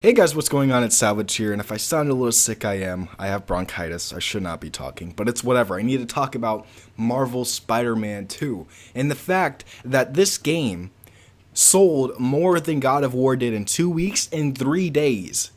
Hey guys, what's going on? It's Salvage here, and if I sound a little sick, I am. I have bronchitis. I should not be talking, but it's whatever. I need to talk about Marvel Spider-Man 2 and the fact that this game sold more than God of War did in 2 weeks and 3 days.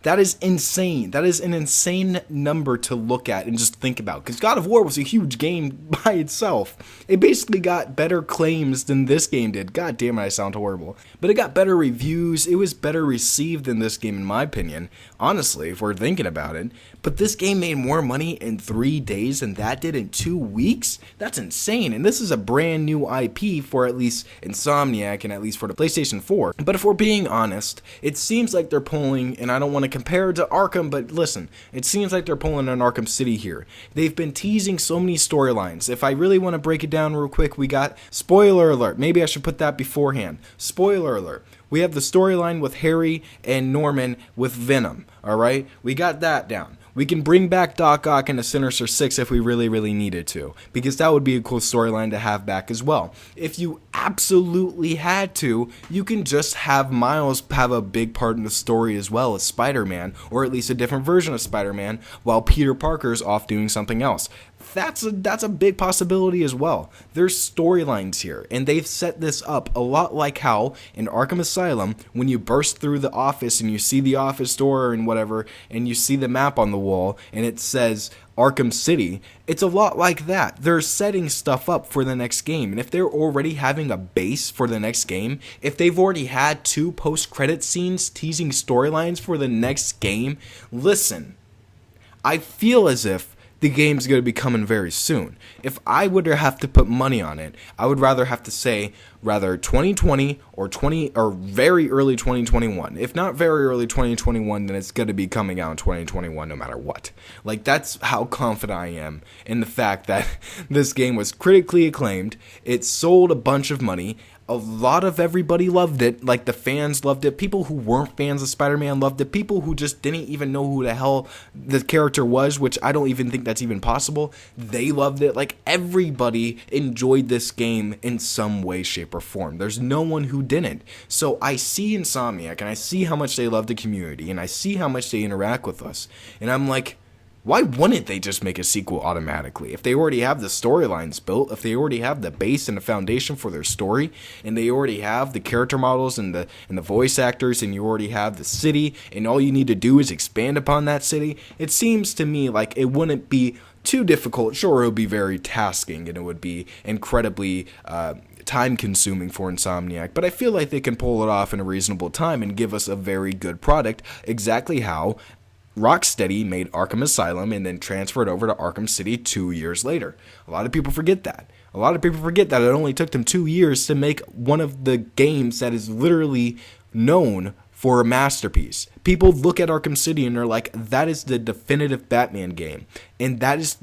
That is insane. That is an insane number to look at and just think about. Because God of War was a huge game by itself. It basically got better claims than this game did. God damn it, I sound horrible. But it got better reviews. It was better received than this game, in my opinion. Honestly, if we're thinking about it. But this game made more money in 3 days than that did in 2 weeks? That's insane. And this is a brand new IP for at least Insomniac and at least for the PlayStation 4. But if we're being honest, it seems like they're pulling, and I don't want to compare to Arkham, but listen, it seems like they're pulling an Arkham City here. They've been teasing so many storylines. If I really want to break it down real quick, we got, spoiler alert, maybe I should put that beforehand. Spoiler alert. We have the storyline with Harry and Norman with Venom, alright? We got that down. We can bring back Doc Ock into Sinister Six if we really needed to, because that would be a cool storyline to have back as well. If you absolutely had to, you can just have Miles have a big part in the story as well as Spider-Man, or at least a different version of Spider-Man, while Peter Parker's off doing something else. That's a big possibility as well. There's storylines here, and they've set this up a lot like how in Arkham Asylum, when you burst through the office and you see the office door and whatever, and you see the map on the wall, and it says Arkham City, it's a lot like that. They're setting stuff up for the next game, and if they're already having a base for the next game, if they've already had 2 post-credit scenes teasing storylines for the next game, listen, I feel as if the game's going to be coming very soon. If I would have to put money on it, I would rather have to say 2020 or very early 2021. If not very early 2021, then it's going to be coming out in 2021 no matter what. Like, that's how confident I am in the fact that this game was critically acclaimed. It sold a bunch of money. A lot of everybody loved it. Like, the fans loved it. People who weren't fans of Spider-Man loved it. People who just didn't even know who the hell the character was, which I don't even think that's even possible, they loved it. Like, everybody enjoyed this game in some way, shape, or form. There's no one who didn't. So I see Insomniac, and I see how much they love the community, and I see how much they interact with us. And I'm like, why wouldn't they just make a sequel automatically? If they already have the storylines built, if they already have the base and the foundation for their story, and they already have the character models and the voice actors, and you already have the city, and all you need to do is expand upon that city, it seems to me like it wouldn't be too difficult. Sure, it would be very tasking, and it would be incredibly time consuming for Insomniac, but I feel like they can pull it off in a reasonable time and give us a very good product, exactly how Rocksteady made Arkham Asylum and then transferred over to Arkham City 2 years later. A lot of people forget that. A lot of people forget that it only took them 2 years to make one of the games that is literally known for a masterpiece. People look at Arkham City and they're like, that is the definitive Batman game. And that is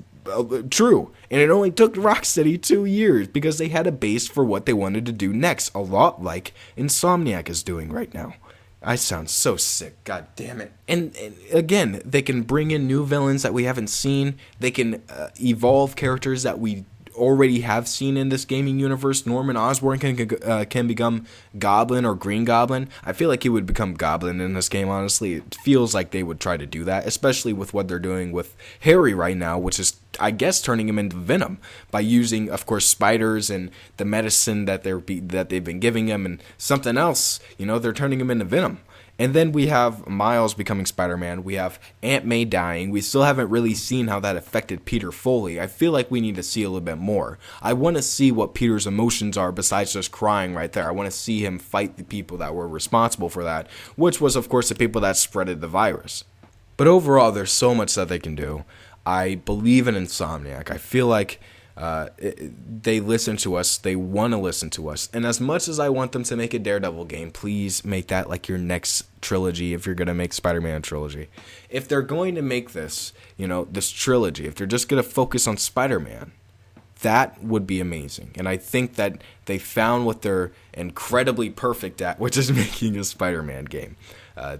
true. And it only took Rocksteady 2 years because they had a base for what they wanted to do next. A lot like Insomniac is doing right now. I sound so sick, god damn it. And again, they can bring in new villains that we haven't seen. They can evolve characters that we already have seen in this gaming universe. Norman Osborn can become Goblin or Green Goblin. I feel like he would become Goblin in this game, honestly. It feels like they would try to do that, especially with what they're doing with Harry right now, which is, I guess, turning him into Venom by using, of course, spiders and the medicine that they've been giving him and something else. You know, they're turning him into Venom. And then we have Miles becoming Spider-Man. We have Aunt May dying. We still haven't really seen how that affected Peter fully. I feel like we need to see a little bit more. I want to see what Peter's emotions are besides just crying right there. I want to see him fight the people that were responsible for that, which was, of course, the people that spreaded the virus. But overall, there's so much that they can do. I believe in Insomniac. I feel like they listen to us. They want to listen to us. And as much as I want them to make a Daredevil game, please make that like your next trilogy if you're going to make Spider-Man trilogy. If they're going to make this, this trilogy, if they're just going to focus on Spider-Man, that would be amazing. And I think that they found what they're incredibly perfect at, which is making a Spider-Man game.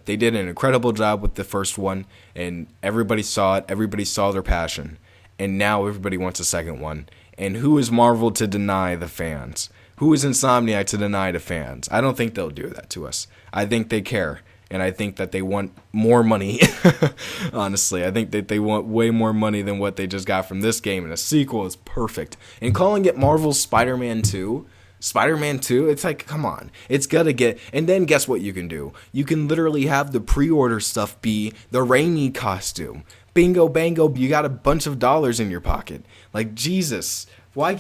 They did an incredible job with the first one, and everybody saw it. Everybody saw their passion. And now everybody wants a second one. And who is Marvel to deny the fans? Who is Insomniac to deny the fans? I don't think they'll do that to us. I think they care. and I think that they want more money. Honestly, I think that they want way more money than what they just got from this game, and a sequel is perfect. And calling it Marvel's Spider-Man 2, it's like, come on. It's gotta get... And then guess what you can do? You can literally have the pre-order stuff be the Raimi costume. Bingo, bango, you got a bunch of dollars in your pocket. Like, Jesus. Why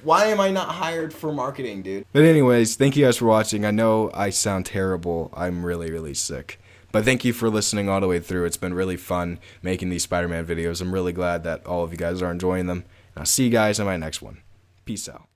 am I not hired for marketing, dude? But anyways, thank you guys for watching. I know I sound terrible. I'm really, really sick. But thank you for listening all the way through. It's been really fun making these Spider-Man videos. I'm really glad that all of you guys are enjoying them. And I'll see you guys in my next one. Peace out.